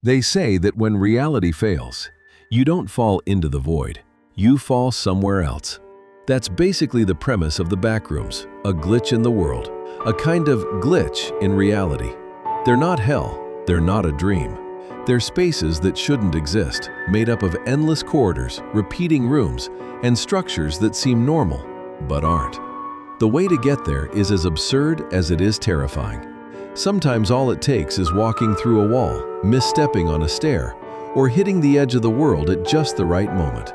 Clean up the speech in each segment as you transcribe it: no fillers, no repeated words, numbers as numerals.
They say that when reality fails, you don't fall into the void, you fall somewhere else. That's basically the premise of the Backrooms, a glitch in the world, a kind of glitch in reality. They're not hell, they're not a dream. They're spaces that shouldn't exist, made up of endless corridors, repeating rooms, and structures that seem normal, but aren't. The way to get there is as absurd as it is terrifying. Sometimes all it takes is walking through a wall, misstepping on a stair, or hitting the edge of the world at just the right moment.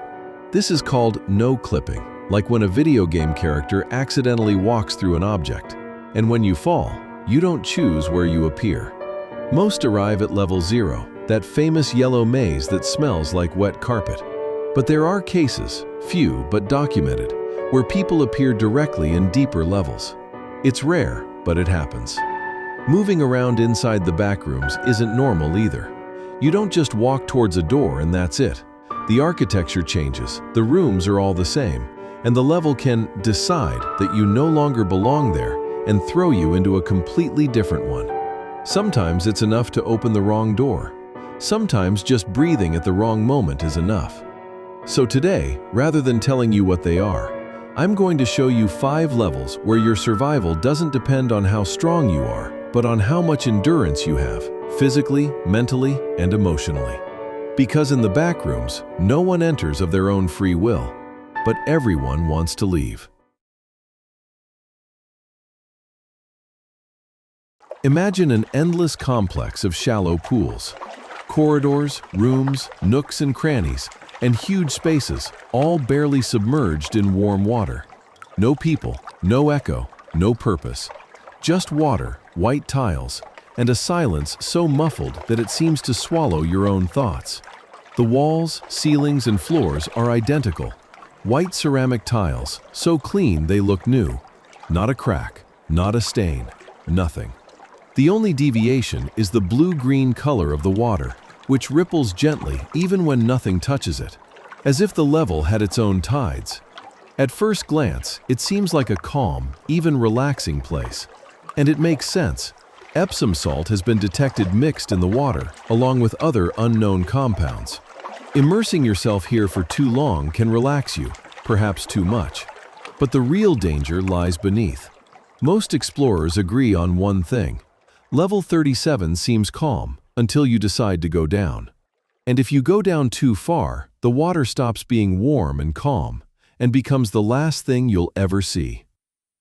This is called no-clipping, like when a video game character accidentally walks through an object. And when you fall, you don't choose where you appear. Most arrive at level 0, that famous yellow maze that smells like wet carpet. But there are cases, few but documented, where people appear directly in deeper levels. It's rare, but it happens. Moving around inside the Backrooms isn't normal either. You don't just walk towards a door and that's it. The architecture changes, the rooms are all the same, and the level can decide that you no longer belong there and throw you into a completely different one. Sometimes it's enough to open the wrong door. Sometimes just breathing at the wrong moment is enough. So today, rather than telling you what they are, I'm going to show you 5 levels where your survival doesn't depend on how strong you are, but on how much endurance you have, physically, mentally, and emotionally. Because in the Backrooms, no one enters of their own free will, but everyone wants to leave. Imagine an endless complex of shallow pools. Corridors, rooms, nooks and crannies, and huge spaces, all barely submerged in warm water. No people, no echo, no purpose. Just water, white tiles, and a silence so muffled that it seems to swallow your own thoughts. The walls, ceilings, and floors are identical. White ceramic tiles, so clean they look new. Not a crack, not a stain, nothing. The only deviation is the blue-green color of the water, which ripples gently even when nothing touches it, as if the level had its own tides. At first glance, it seems like a calm, even relaxing place. And it makes sense. Epsom salt has been detected mixed in the water, along with other unknown compounds. Immersing yourself here for too long can relax you, perhaps too much. But the real danger lies beneath. Most explorers agree on one thing. Level 37 seems calm until you decide to go down. And if you go down too far, the water stops being warm and calm and becomes the last thing you'll ever see.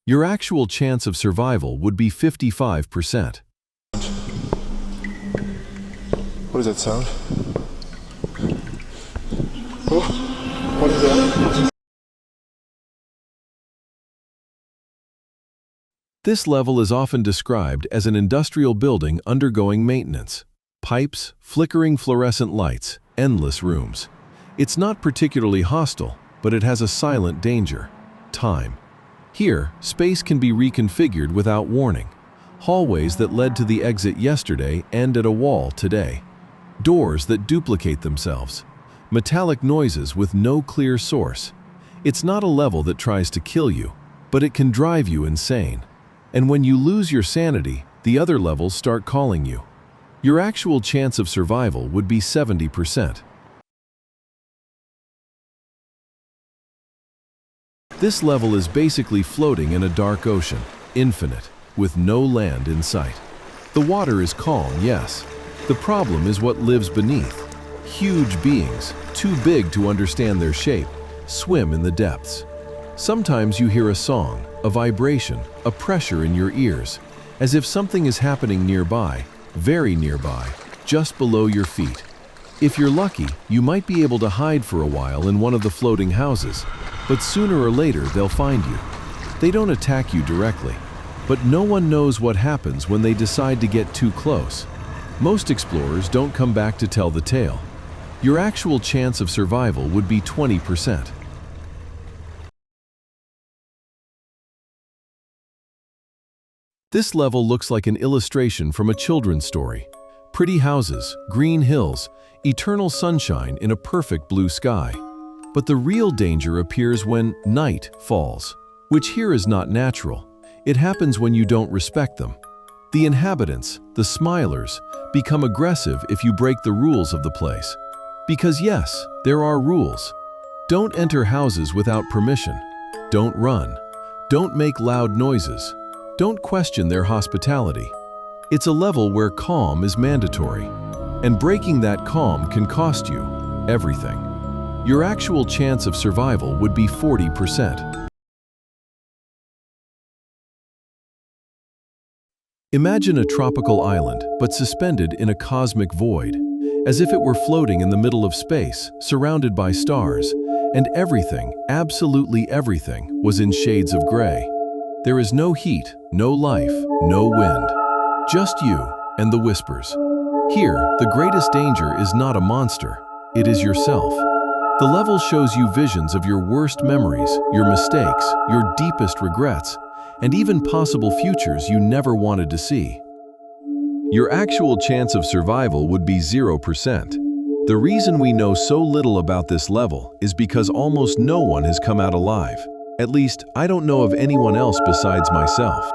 Your actual chance of survival would be 55%. What is that sound? Oh, what is that? This level is often described as an industrial building undergoing maintenance. Pipes, flickering fluorescent lights, endless rooms. It's not particularly hostile, but it has a silent danger: time. Here, space can be reconfigured without warning. Hallways that led to the exit yesterday end at a wall today. Doors that duplicate themselves. Metallic noises with no clear source. It's not a level that tries to kill you, but it can drive you insane. And when you lose your sanity, the other levels start calling you. Your actual chance of survival would be 70%. This level is basically floating in a dark ocean, infinite, with no land in sight. The water is calm, yes. The problem is what lives beneath. Huge beings, too big to understand their shape, swim in the depths. Sometimes you hear a song, a vibration, a pressure in your ears, as if something is happening nearby, very nearby, just below your feet. If you're lucky, you might be able to hide for a while in one of the floating houses, but sooner or later they'll find you. They don't attack you directly, but no one knows what happens when they decide to get too close. Most explorers don't come back to tell the tale. Your actual chance of survival would be 20%. This level looks like an illustration from a children's story. Pretty houses, green hills, eternal sunshine in a perfect blue sky. But the real danger appears when night falls, which here is not natural. It happens when you don't respect them. The inhabitants, the smilers, become aggressive if you break the rules of the place. Because yes, there are rules. Don't enter houses without permission. Don't run. Don't make loud noises. Don't question their hospitality. It's a level where calm is mandatory. And breaking that calm can cost you everything. Your actual chance of survival would be 40%. Imagine a tropical island, but suspended in a cosmic void, as if it were floating in the middle of space, surrounded by stars, and everything, absolutely everything, was in shades of gray. There is no heat, no life, no wind. Just you and the whispers. Here, the greatest danger is not a monster, it is yourself. The level shows you visions of your worst memories, your mistakes, your deepest regrets, and even possible futures you never wanted to see. Your actual chance of survival would be 0%. The reason we know so little about this level is because almost no one has come out alive. At least, I don't know of anyone else besides myself.